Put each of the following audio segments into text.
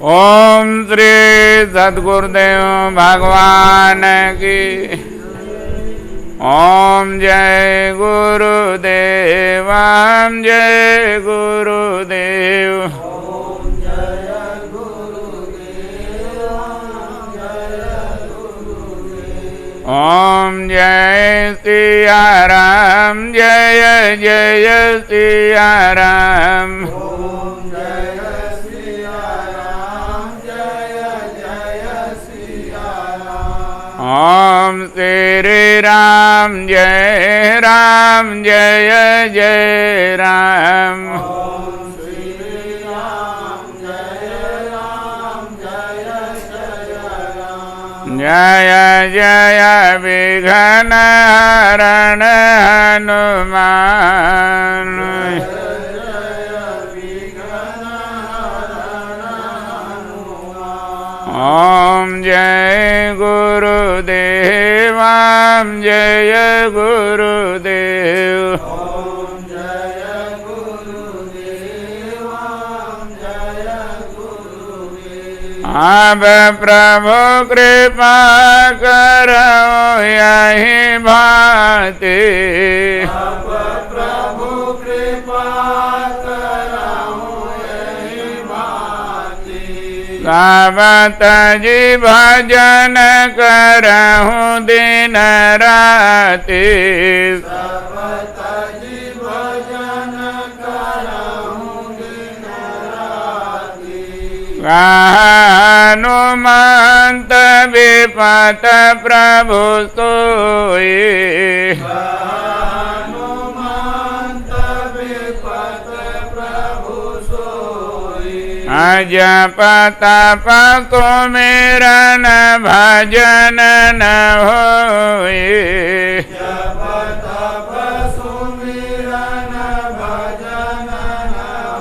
ओम श्री सद्गुरुदेव भगवान की। ओम जय गुरुदेव, ओम जय गुरुदेव। ओम जय सिया राम, जय जय सिया राम। ओम जय सिया राम, जय जय सिया राम। ओम श्री राम, जय जय राम। ओम श्री राम, जय जय राम। जय जय विघ्न हरण हनुमान। ओम जय गुरुदेव, जय गुरुदेव। ओम जय गुरुदेव, जय गुरुदेव। अब प्रभु कृपा करो यही भांति। अब प्रभु कृपा सावत जी भजन करहूँ दिन राति। सावत जी भजन करहूँ दिन राति। हनुमंत विपत प्रभु सोई। जप तप सुमिरन भजन न होए। जप तप सुमिरन भजन न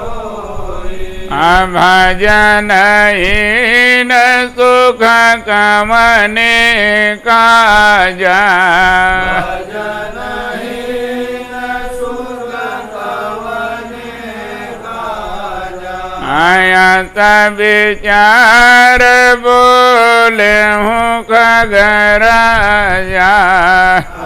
होए। भजन हीन सुख कमने काजा। भजन आयत विचार बोले हूँ खगराजा।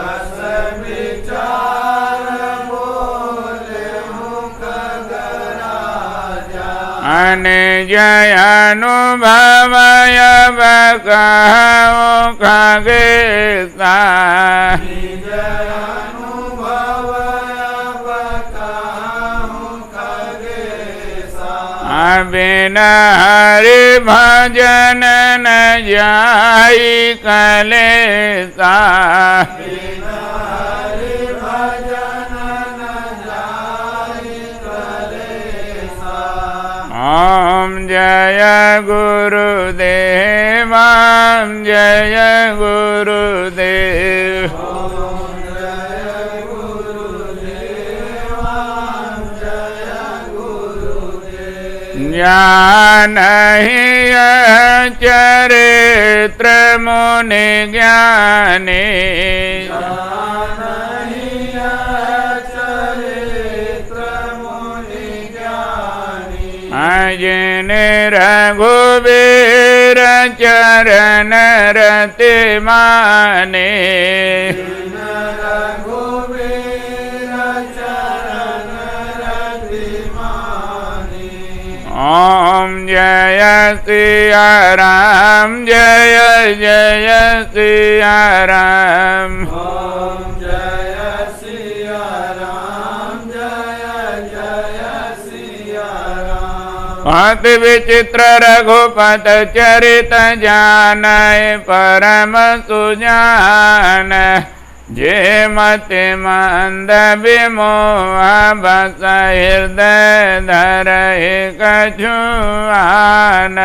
अस विचार बोले हूँ खगराजा। अन जय अनुभव अब कहूँ खगेसा। बिन हरि भजन न जाई कलेसा। बिन हरि भजन न जाई कलेसा। ओम जय गुरुदेव, जय गुरुदेव। ज्ञान ही चरित्र मुनि ज्ञानी। जिन रघुवीर चरण रति माने। ओम जय सिया राम, जय जय सिया राम। ओम जय सिया राम, जय जय सिया राम। अति विचित्र रघुपत चरित जानय परम सुजान। जे मति मंद विमोह बस हृदय धरहि कछुआन।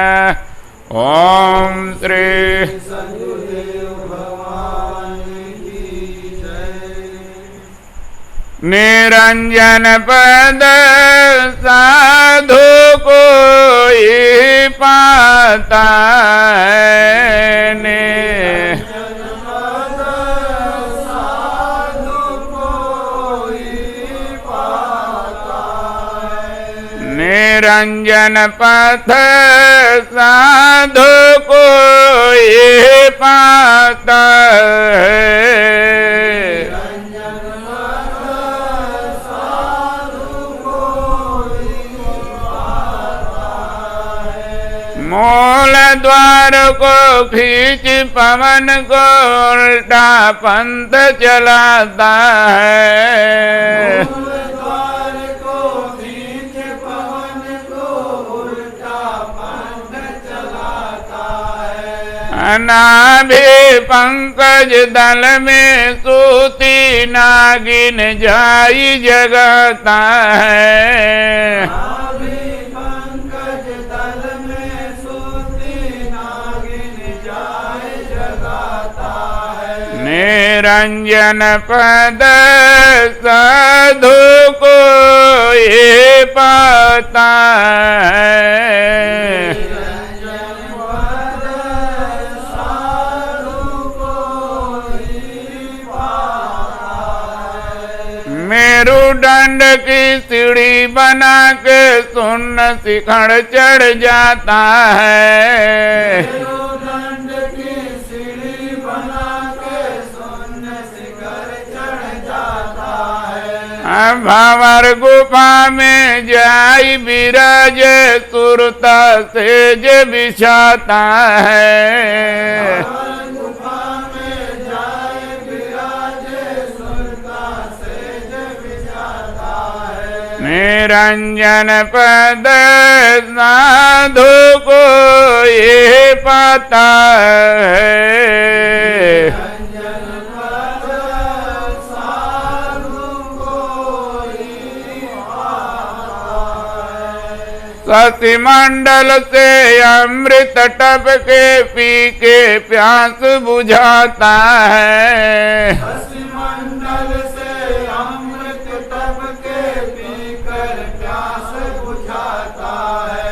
ओम श्री सद्गुरुदेव भगवान की जय। निरंजन पद साधु कोई पाता है। निरंजन पथ साधु कोई पाता है। मूल द्वार को खींच पवन को उल्टा पंथ चलाता है। मूल द्वार को खींच पवन को उल्टा पंथ चलाता है। नाभि पंकज दल में सूती नागिन जाई जगाता है। निरंजन पद साधु कोई पाता है। मेरुदंड की सीढ़ी बना के शून्य शिखर चढ़ जाता है। भंवर गुफा में जाई विराज सुरता सेज बिछाता है। गुफा में जाए विराज सुरता सेज बिछाता है। निरंजन पद साधु कोई पाता है। शशि मंडल से अमृत टप के पी के प्यास बुझाता है। शशि मंडल से अमृत टप के पीकर प्यास बुझाता है।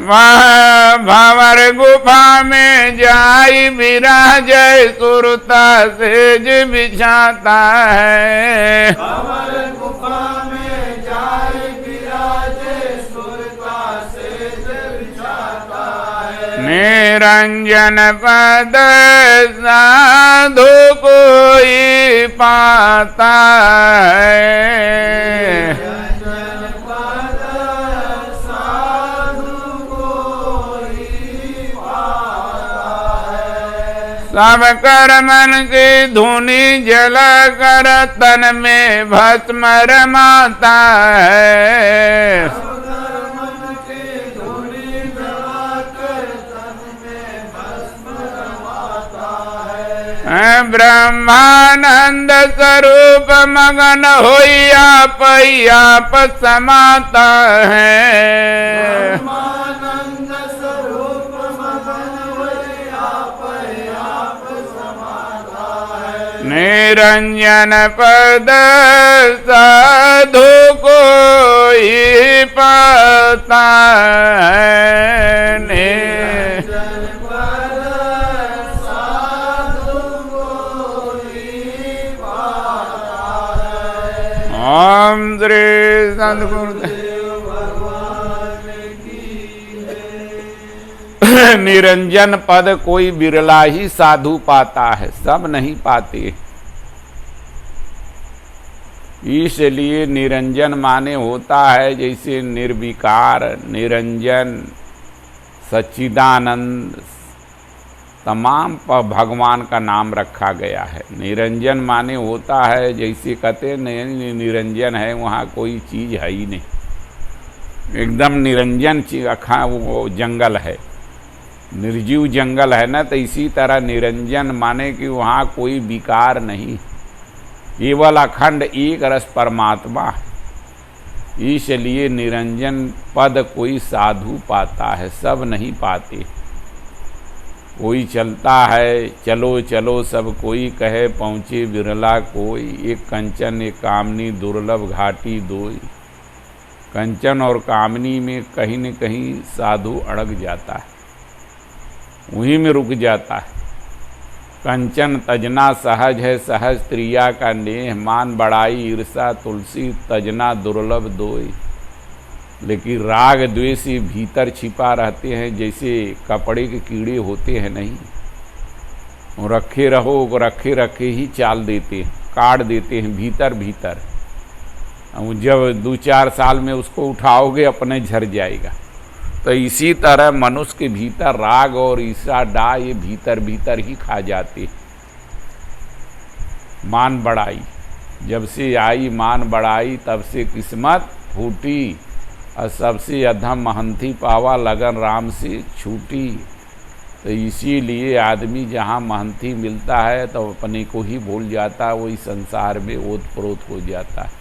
वह भंवर गुफा में जाई विराज सुरता सेज बिछाता है। भंवर गुफा में जाई विराज सुरता सेज बिछाता है। निरंजन पद साधु कोई पाता है। सब कर्मन की धुनी जला कर तन में भस्म रमाता है। ब्रह्मानंद स्वरूप मगन होइया पैयाप समाता है। निरंजन पद साधु कोई पाता है। ओम श्री सद्गुरुदेव निरंजन पद कोई बिरला ही साधु पाता है, सब नहीं पाते। इसलिए निरंजन माने होता है जैसे निर्विकार, निरंजन, सच्चिदानंद, तमाम पर भगवान का नाम रखा गया है। निरंजन माने होता है जैसे कहते नहीं निरंजन है वहाँ कोई चीज़ है ही नहीं, एकदम निरंजन अखा वो जंगल है, निर्जीव जंगल है ना, तो इसी तरह निरंजन माने कि वहाँ कोई विकार नहीं, केवल अखंड एक रस परमात्मा है। इसलिए निरंजन पद कोई साधु पाता है, सब नहीं पाते। कोई चलता है चलो चलो सब कोई कहे, पहुँचे बिरला कोई, एक कंचन एक कामनी दुर्लभ घाटी दोई। कंचन और कामनी में कहीं न कहीं साधु अड़क जाता है, वहीं में रुक जाता है। कंचन तजना सहज है, सहज त्रिया का नेह, मान बड़ाई ईर्षा तुलसी तजना दुर्लभ दोई। लेकिन राग द्वेष ये भीतर छिपा रहते हैं, जैसे कपड़े के कीड़े होते हैं नहीं, रखे रहो रखे रखे ही चाल देते हैं, काट देते हैं भीतर भीतर। जब 2-4 साल में उसको उठाओगे अपने झड़ जाएगा। तो इसी तरह मनुष्य के भीतर राग और ईर्ष्या डा ये भीतर भीतर ही खा जाते। मान बढ़ाई, जब से आई मान बढ़ाई तब से किस्मत फूटी, और सबसे अधम महंती पावा लगन राम से छूटी। तो इसीलिए आदमी जहाँ महंती मिलता है तो अपने को ही भूल जाता है, वही संसार में ओतप्रोत हो जाता है।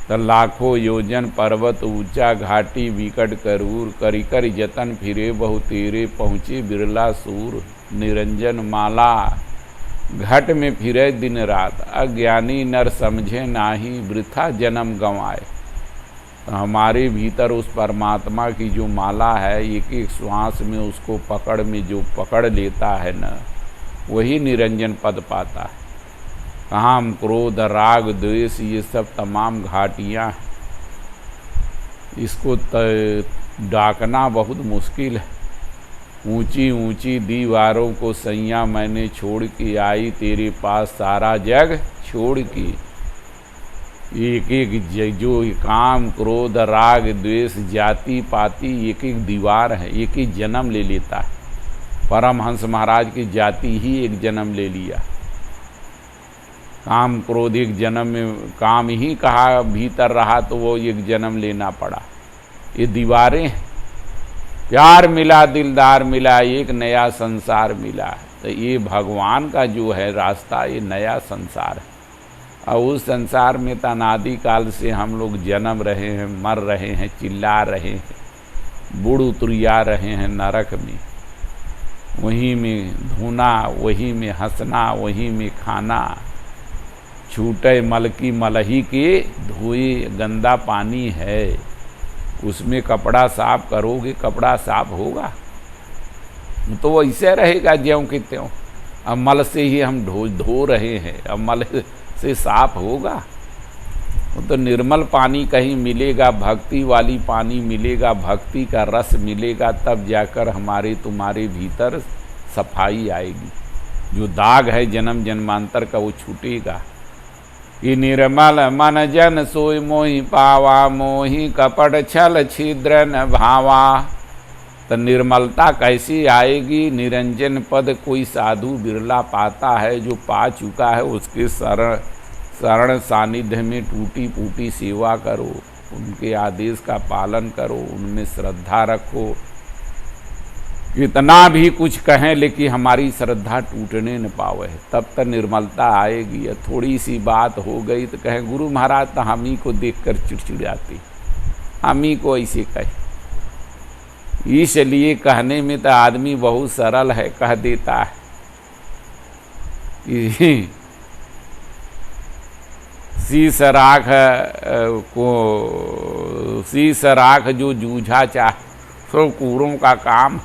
तो लाखों योजन पर्वत ऊंचा घाटी विकट करूर, करिकर जतन फिरे बहु तेरे पहुँचे बिरला सूर। निरंजन माला घट में फिरे दिन रात, अज्ञानी नर समझे नाही वृथा जन्म गंवाए। तो हमारे भीतर उस परमात्मा की जो माला है, एक एक श्वास में उसको पकड़ में जो पकड़ लेता है न, वही निरंजन पद पाता है। काम क्रोध राग द्वेष ये सब तमाम घाटियाँ, इसको डाकना बहुत मुश्किल है। ऊंची ऊंची दीवारों को सैया मैंने छोड़ के आई, तेरे पास सारा जग छोड़ के। एक एक जो काम क्रोध राग द्वेष जाति पाति एक एक दीवार है, एक एक जन्म ले लेता है। परमहंस महाराज की जाति ही एक जन्म ले लिया। काम क्रोध एक जन्म में काम ही कहा भीतर रहा तो वो एक जन्म लेना पड़ा। ये दीवारें, प्यार मिला दिलदार मिला, एक नया संसार मिला। तो ये भगवान का जो है रास्ता, ये नया संसार है। और उस संसार में तो अनादि काल से हम लोग जन्म रहे हैं, मर रहे हैं, चिल्ला रहे हैं, बूढ़ उतरिया रहे हैं नरक में। वहीं में धोना, वहीं में हंसना, वहीं में खाना। छूटे मल की मलही के धोए, गंदा पानी है उसमें कपड़ा साफ करोगे, कपड़ा साफ होगा? तो वो ऐसे रहेगा ज्यों कि त्यों। अब मल से ही हम धो रहे हैं, अब मल से साफ होगा? तो निर्मल पानी कहीं मिलेगा, भक्ति वाली पानी मिलेगा, भक्ति का रस मिलेगा, तब जाकर हमारे तुम्हारे भीतर सफाई आएगी। जो दाग है जन्म जन्मांतर का वो छूटेगा। कि निर्मल मन जन सोई मोहि पावा, मोहि कपट छल छिद्र न भावा। तो निर्मलता कैसी आएगी? निरंजन पद कोई साधु बिरला पाता है। जो पा चुका है उसके शरण सानिध्य में टूटी फूटी सेवा करो, उनके आदेश का पालन करो, उनमें श्रद्धा रखो। कितना भी कुछ कहें लेकिन हमारी श्रद्धा टूटने न पावे, तब तक निर्मलता आएगी। थोड़ी सी बात हो गई तो कहें गुरु महाराज तो हम ही को देखकर चिड़चिड़ाते, हम ही को ऐसे कहे। इसलिए कहने में तो आदमी बहुत सरल है, कह देता है कि शीश राख जो जूझा चाह सो कूरों का काम।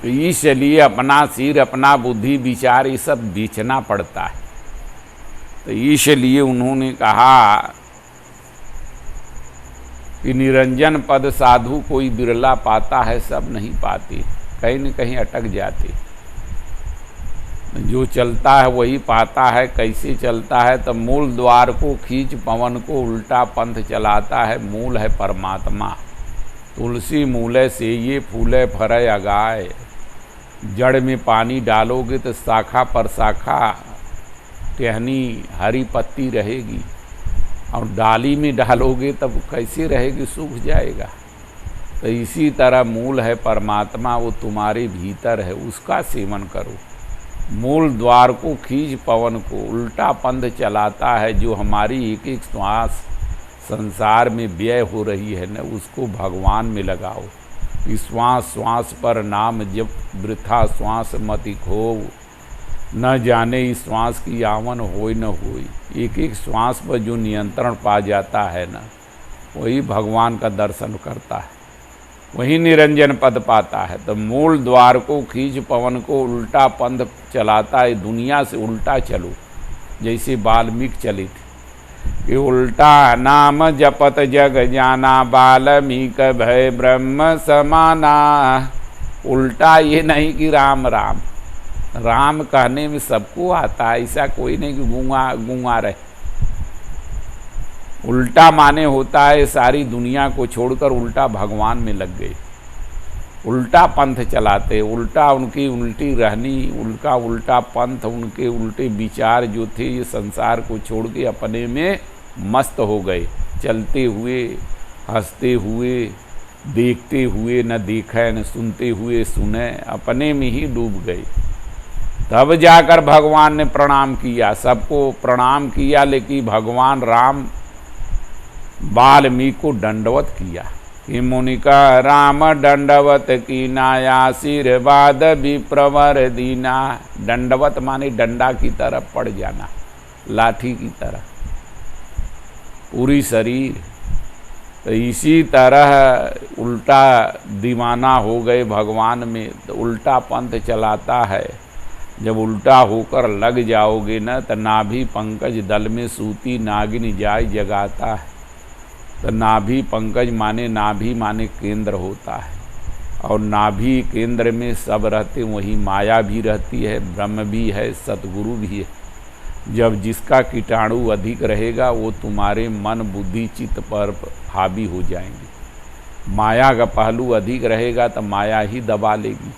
इसलिए अपना सिर, अपना बुद्धि विचार ये सब बेचना पड़ता है। तो इसलिए उन्होंने कहा कि निरंजन पद साधु कोई बिरला पाता है, सब नहीं पाते, कहीं न कहीं अटक जाते। जो चलता है वही पाता है। कैसे चलता है? तो मूल द्वार को खींच पवन को उल्टा पंथ चलाता है। मूल है परमात्मा। तुलसी मूले से ये फूले फरे अगाए। जड़ में पानी डालोगे तो शाखा पर शाखा टहनी हरी पत्ती रहेगी, और डाली में डालोगे तब कैसे रहेगी? सूख जाएगा। तो इसी तरह मूल है परमात्मा, वो तुम्हारे भीतर है, उसका सेवन करो। मूल द्वार को खींच पवन को उल्टा पंथ चलाता है। जो हमारी एक एक श्वास संसार में व्यय हो रही है न, उसको भगवान में लगाओ। श्वास श्वास पर नाम जब वृथा श्वास मति खोव। न जाने इस श्वास की आवन होय न होय। एक एक श्वास पर जो नियंत्रण पा जाता है न, वही भगवान का दर्शन करता है, वही निरंजन पद पाता है। तो मूल द्वार को खींच पवन को उल्टा पंथ चलाता है। दुनिया से उल्टा चलो, जैसे वाल्मीकि चले थे। कि उल्टा नाम जपत जग जाना, वाल्मीकि भय ब्रह्म समाना। उल्टा ये नहीं कि राम राम, राम कहने में सबको आता है, ऐसा कोई नहीं कि गूंगा गूंगा रहे। उल्टा माने होता है सारी दुनिया को छोड़कर उल्टा भगवान में लग गए, उल्टा पंथ चलाते, उल्टा उनकी उल्टी रहनी, उनका उल्टा पंथ, उनके उल्टे विचार जो थे, ये संसार को छोड़ के अपने में मस्त हो गए, चलते हुए, हंसते हुए, देखते हुए न देखे, न सुनते हुए सुने, अपने में ही डूब गए। तब जाकर भगवान ने प्रणाम किया, सबको प्रणाम किया, लेकिन भगवान राम वाल्मीकि को दंडवत किया कि मुनिका राम दंडवत कीना, आशीर्वाद विप्रवर दीना। दंडवत माने डंडा की तरह पड़ जाना, लाठी की तरह पूरी शरीर। तो इसी तरह उल्टा दीवाना हो गए भगवान में, तो उल्टा पंथ चलाता है। जब उल्टा होकर लग जाओगे न, तो नाभि पंकज दल में सूती नागिन जाय जगाता है। तो नाभि पंकज माने, नाभि माने केंद्र होता है, और नाभि केंद्र में सब रहते, वही माया भी रहती है, ब्रह्म भी है, सतगुरु भी है। जब जिसका कीटाणु अधिक रहेगा वो तुम्हारे मन बुद्धि चित्त पर हावी हो जाएंगे। माया का पहलू अधिक रहेगा तो माया ही दबा लेगी,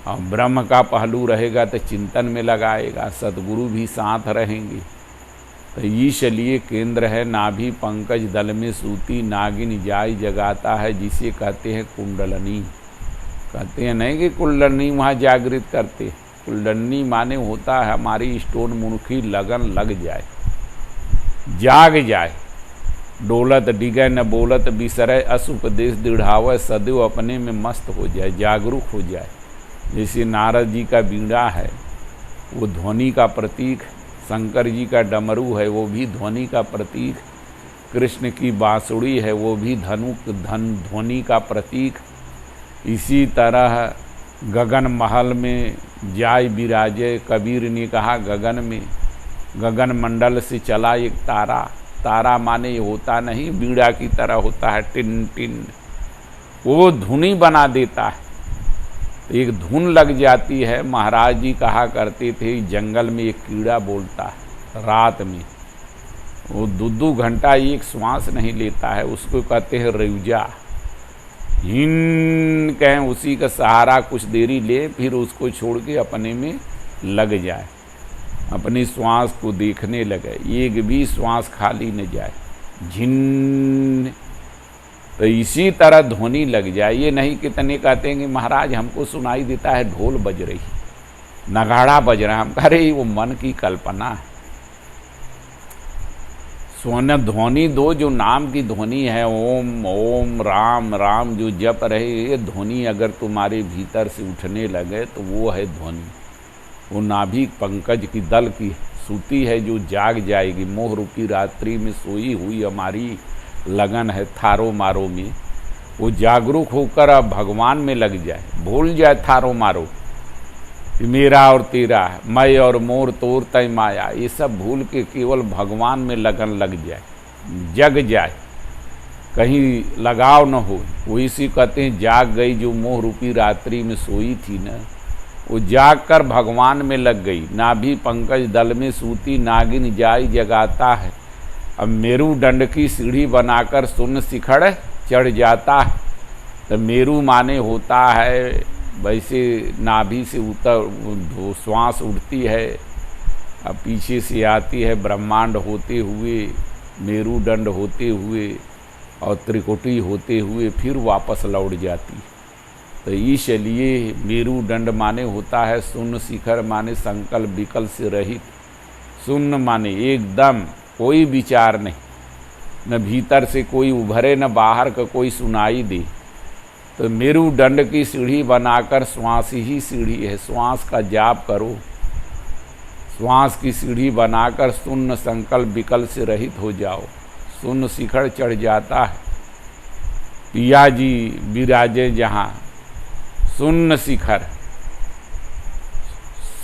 और ब्रह्म का पहलू रहेगा तो चिंतन में लगाएगा, सतगुरु भी साथ रहेंगे। तो इसलिए केंद्र है नाभि पंकज दल में सूती नागिन जाय जगाता है, जिसे कहते हैं कुंडलनी। कहते हैं नहीं कि कुंडलनी वहाँ जागृत करते, कुंडलनी माने होता है हमारी स्टोन मुनखी लगन लग जाए, जाग जाए, डोलत डिगे न बोलत बिसरे, असुपदेश दृढ़ावे, सदैव अपने में मस्त हो जाए, जागरूक हो जाए। जैसे नारद जी का बीड़ा है वो ध्वनि का प्रतीक, शंकर जी का डमरू है वो भी ध्वनि का प्रतीक, कृष्ण की बांसुरी है वो भी ध्वनि का प्रतीक। इसी तरह गगन महल में जाय विराजे, कबीर ने कहा गगन में, गगन मंडल से चला एक तारा। तारा माने ये होता नहीं बीड़ा की तरह होता है, टिन टिन, वो धुनी बना देता है, एक धुन लग जाती है। महाराज जी कहा करते थे जंगल में एक कीड़ा बोलता है रात में, वो 2-2 घंटा एक श्वास नहीं लेता है, उसको कहते हैं रेवजा। हिन कहें उसी का सहारा कुछ देरी ले, फिर उसको छोड़ के अपने में लग जाए, अपनी श्वास को देखने लगे, एक भी श्वास खाली न जाए, झिन। तो इसी तरह ध्वनि लग जाए। ये नहीं कितने कहते हैं कि महाराज हमको सुनाई देता है ढोल बज रही, नगाड़ा बज रहा, हम कह रहे वो मन की कल्पना है। सोन ध्वनि दो, जो नाम की ध्वनि है, ओम ओम राम राम जो जप रहे, ये ध्वनि अगर तुम्हारे भीतर से उठने लगे तो वो है ध्वनि, वो नाभि पंकज की दल की सूती है जो जाग जाएगी। मोह रूपी रात्रि में सोई हुई हमारी लगन है थारो मारो में, वो जागरूक होकर अब भगवान में लग जाए, भूल जाए थारो मारो, मेरा और तेरा, मैं और मोर तोर तय माया, ये सब भूल के केवल भगवान में लगन लग जाए, जग जाए, कहीं लगाव न हो। वो इसी कहते हैं जाग गई जो मोह रूपी रात्रि में सोई थी न, वो जाग कर भगवान में लग गई। नाभि पंकज दल में सूती नागिन जाय जगाता है, अब मेरू दंड की सीढ़ी बनाकर शून्य शिखर चढ़ जाता है। तो मेरू माने होता है वैसे नाभि से उतर श्वास उड़ती है, अब पीछे से आती है ब्रह्मांड होते हुए, मेरुदंड होते हुए और त्रिकुटी होते हुए फिर वापस लौट जाती। तो इसलिए मेरुदंड माने होता है शून्य शिखर, माने संकल्प विकल्प से रहित, शून्य माने एकदम कोई विचार नहीं, न भीतर से कोई उभरे न बाहर का कोई सुनाई दे। तो मेरुदंड की सीढ़ी बनाकर श्वास ही सीढ़ी है, श्वास का जाप करो, श्वास की सीढ़ी बनाकर शून्य संकल्प विकल्प से रहित हो जाओ, शून्य शिखर चढ़ जाता है। पिया जी विराजे जहाँ शून्य शिखर,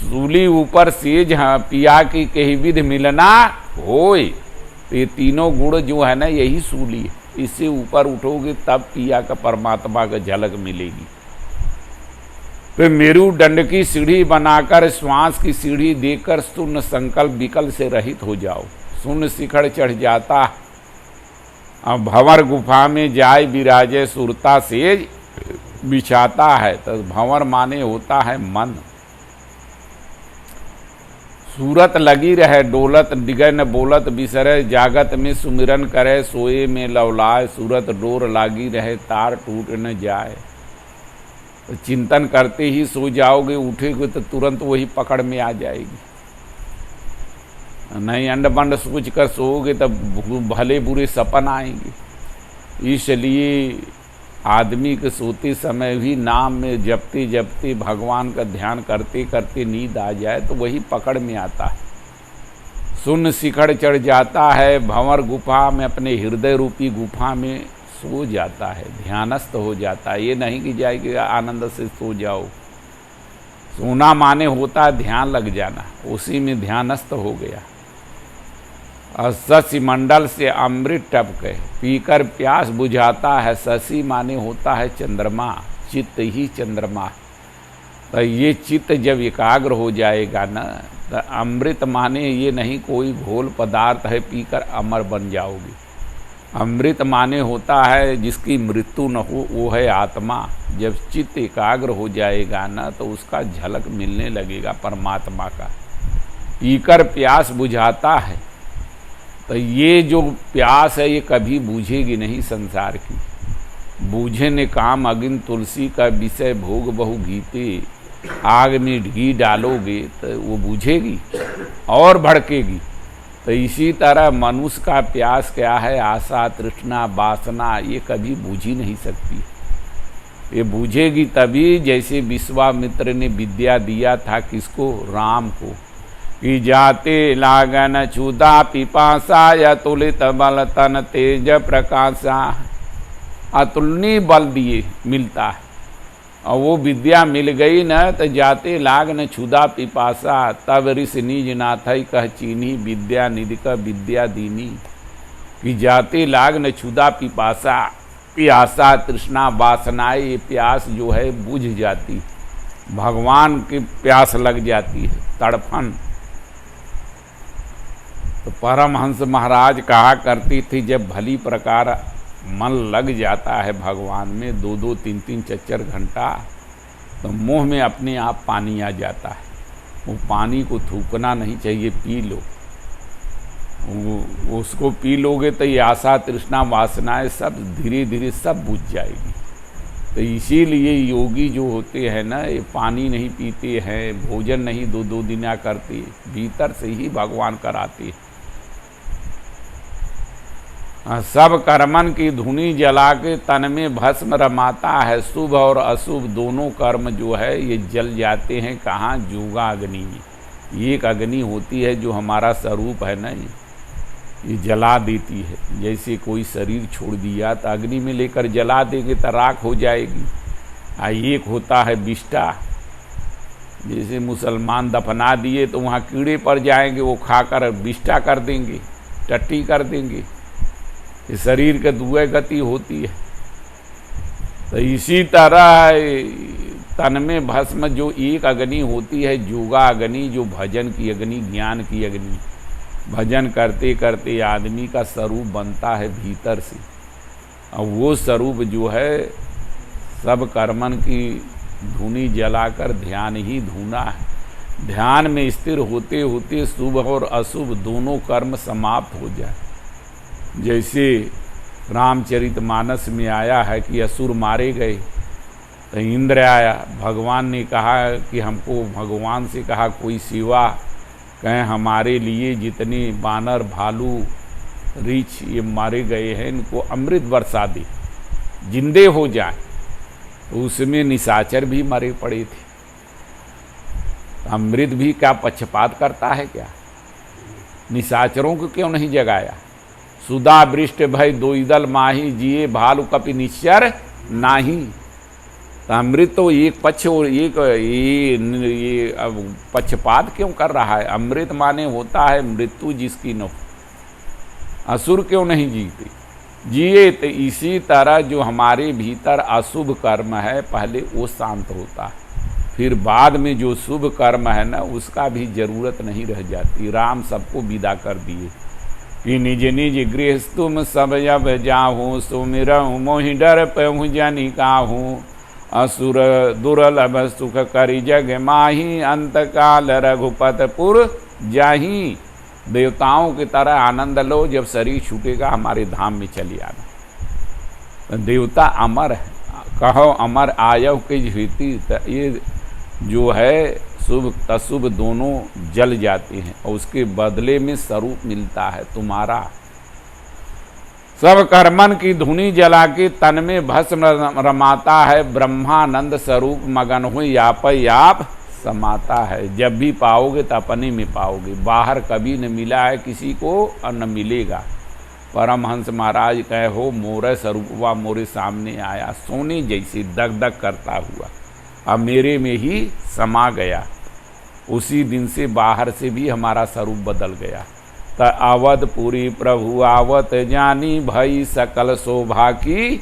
सूली ऊपर सेज, हाँ पिया की कही विध मिलना होय। तो ये तीनों गुण जो है ना यही सूली है, इससे ऊपर उठोगे तब पिया का परमात्मा का झलक मिलेगी। तो मेरुदंड की सीढ़ी बनाकर श्वास की सीढ़ी देकर शून्य संकल्प विकल्प से रहित हो जाओ। शून्य शिखर चढ़ जाता, अब भंवर गुफा में जाए विराजे सुरता सेज बिछाता है। तो भंवर माने होता है मन। सूरत लगी रहे डोलत दिगय न बोलत बिसरे, जागत में सुमिरन करे सोए में लवलाए। सूरत डोर लागी रहे तार टूट न जाए। तो चिंतन करते ही सो जाओगे, उठोगे तो तुरंत वही पकड़ में आ जाएगी। नहीं अंड बंड सोच कर सोओगे तब भले बुरे सपन आएंगे। इसलिए आदमी के सोते समय भी नाम में जपते जपते भगवान का ध्यान करते करते नींद आ जाए तो वही पकड़ में आता है। शून्य शिखर चढ़ जाता है, भंवर गुफा में अपने हृदय रूपी गुफा में सो जाता है, ध्यानस्थ हो जाता है। ये नहीं कि जाए कि आनंद से सो जाओ। सोना माने होता है ध्यान लग जाना, उसी में ध्यानस्थ हो गया। और शशि मंडल से अमृत टपके पीकर प्यास बुझाता है। शशि माने होता है चंद्रमा, चित्त ही चंद्रमा। तो ये चित्त जब एकाग्र हो जाएगा ना, तो अमृत माने ये नहीं कोई घोल पदार्थ है पीकर अमर बन जाओगे। अमृत माने होता है जिसकी मृत्यु न हो, वो है आत्मा। जब चित्त एकाग्र हो जाएगा ना तो उसका झलक मिलने लगेगा परमात्मा का। पीकर प्यास बुझाता है, तो ये जो प्यास है ये कभी बूझेगी नहीं संसार की। बूझे ने काम अगिन तुलसी का विषय भोग बहु गीते। आग में घी डालोगे तो वो बूझेगी और भड़केगी। तो इसी तरह मनुष्य का प्यास क्या है, आशा तृष्णा वासना, ये कभी बूझ ही नहीं सकती। ये बूझेगी तभी जैसे विश्वामित्र ने विद्या दिया था किसको, राम को, कि जाते लागन क्षुधा पिपासा अतुलित बल तन तेज प्रकाशा। अतुलनीय बल दिए मिलता है, और वो विद्या मिल गई न तो जाते लाग न क्षुधा पिपासा। तब ऋषि निज नाथई कह चीनी विद्या निधि का विद्या दीनी। कि जाते लाग न क्षुधा पिपासा, प्यासा तृष्णा वासनाएं, ये प्यास जो है बुझ जाती, भगवान की प्यास लग जाती है, तड़फन। तो परमहंस महाराज कहा करती थी जब भली प्रकार मन लग जाता है भगवान में 2-2, 3-3, 4-4 घंटा, तो मुंह में अपने आप पानी आ जाता है। वो पानी को थूकना नहीं चाहिए, पी लो। उसको पी लोगे तो ये आशा तृष्णा वासनाएं सब धीरे धीरे सब बुझ जाएगी। तो इसीलिए योगी जो होते हैं ना, ये पानी नहीं पीते हैं, भोजन नहीं 2-2 दिन करते, भीतर से ही भगवान कराते हैं। सब कर्मन की धुनी जला के तन में भस्म रमाता है। शुभ और अशुभ दोनों कर्म जो है ये जल जाते हैं कहाँ, जोगा अग्नि में। एक अग्नि होती है जो हमारा स्वरूप है ना, ये जला देती है। जैसे कोई शरीर छोड़ दिया तो अग्नि में लेकर जला देंगे तो राख हो जाएगी। एक होता है विष्टा, जैसे मुसलमान दफना दिए तो वहाँ कीड़े पड़ जाएंगे, वो खाकर विष्टा कर देंगे, टट्टी कर देंगे। ये शरीर के दुए गति होती है। तो इसी तरह तन में भस्म जो एक अग्नि होती है, जोगा अग्नि, जो भजन की अग्नि, ज्ञान की अग्नि। भजन करते करते आदमी का स्वरूप बनता है भीतर से, और वो स्वरूप जो है सब कर्मन की धुनी जलाकर ध्यान ही धुना है। ध्यान में स्थिर होते होते शुभ और अशुभ दोनों कर्म समाप्त हो जाए। जैसे रामचरितमानस में आया है कि असुर मारे गए, तो इंद्र आया, भगवान ने कहा कि हमको, भगवान से कहा कोई सेवा कहें हमारे लिए, जितने बानर भालू रीछ ये मारे गए हैं इनको अमृत बरसा दे, जिंदे हो जाए। तो उसमें निशाचर भी मरे पड़े थे। अमृत भी क्या पक्षपात करता है क्या? निशाचरों को क्यों नहीं जगाया? सुधा वृष्ट भय दोइदल माही, जिए भालू कपि निश्चर नाही। तो अमृत तो एक पक्ष और एक ये पक्षपात क्यों कर रहा है? अमृत माने होता है मृत्यु जिसकी न हो। असुर क्यों नहीं जीते, जिए। तो इसी तरह जो हमारे भीतर अशुभ कर्म है पहले वो शांत होता है, फिर बाद में जो शुभ कर्म है ना उसका भी जरूरत नहीं रह जाती। राम सबको विदा कर दिए कि निज निज गृह तुम सब जब जाहूँ, सुमिरहु मोहि डर पहु जनि काहूँ, असुर दुर्लभ सुख करि जग माही, अंत काल रघुपतपुर जाही। देवताओं की तरह आनंद लो, जब शरीर छूटेगा हमारे धाम में चले आना। देवता अमर है, कहो अमर आयव के जीती। ये जो है शुभ अशुभ दोनों जल जाते हैं और उसके बदले में स्वरूप मिलता है तुम्हारा। सब कर्मन की धुनी जला के तन में भस्म रमाता है, ब्रह्मानंद स्वरूप मगन हो याप याप समाता है। जब भी पाओगे तो अपने में पाओगे, बाहर कभी न मिला है किसी को और न मिलेगा। परमहंस महाराज कहे हो मोरे स्वरूपवा मोरे सामने आया, सोने जैसे दग दग करता हुआ, अब मेरे में ही समा गया। उसी दिन से बाहर से भी हमारा स्वरूप बदल गया। त अवधपुरी प्रभु आवत जानी, भई सकल शोभा की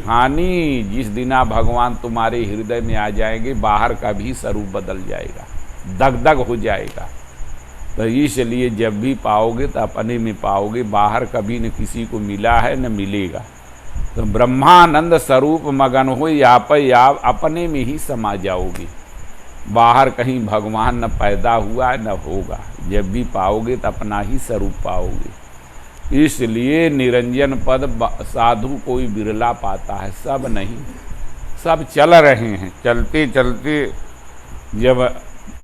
हानि। जिस दिना भगवान तुम्हारे हृदय में आ जाएंगे बाहर का भी स्वरूप बदल जाएगा, दगदग हो जाएगा। तो इसलिए जब भी पाओगे तो अपने में पाओगे, बाहर कभी न किसी को मिला है न मिलेगा। तो ब्रह्मानंद स्वरूप मगन हो याप याप, अपने में ही समा जाओगे। बाहर कहीं भगवान न पैदा हुआ न होगा, जब भी पाओगे तो अपना ही स्वरूप पाओगे। इसलिए निरंजन पद साधु कोई बिरला पाता है, सब नहीं। सब चल रहे हैं, चलते चलते जब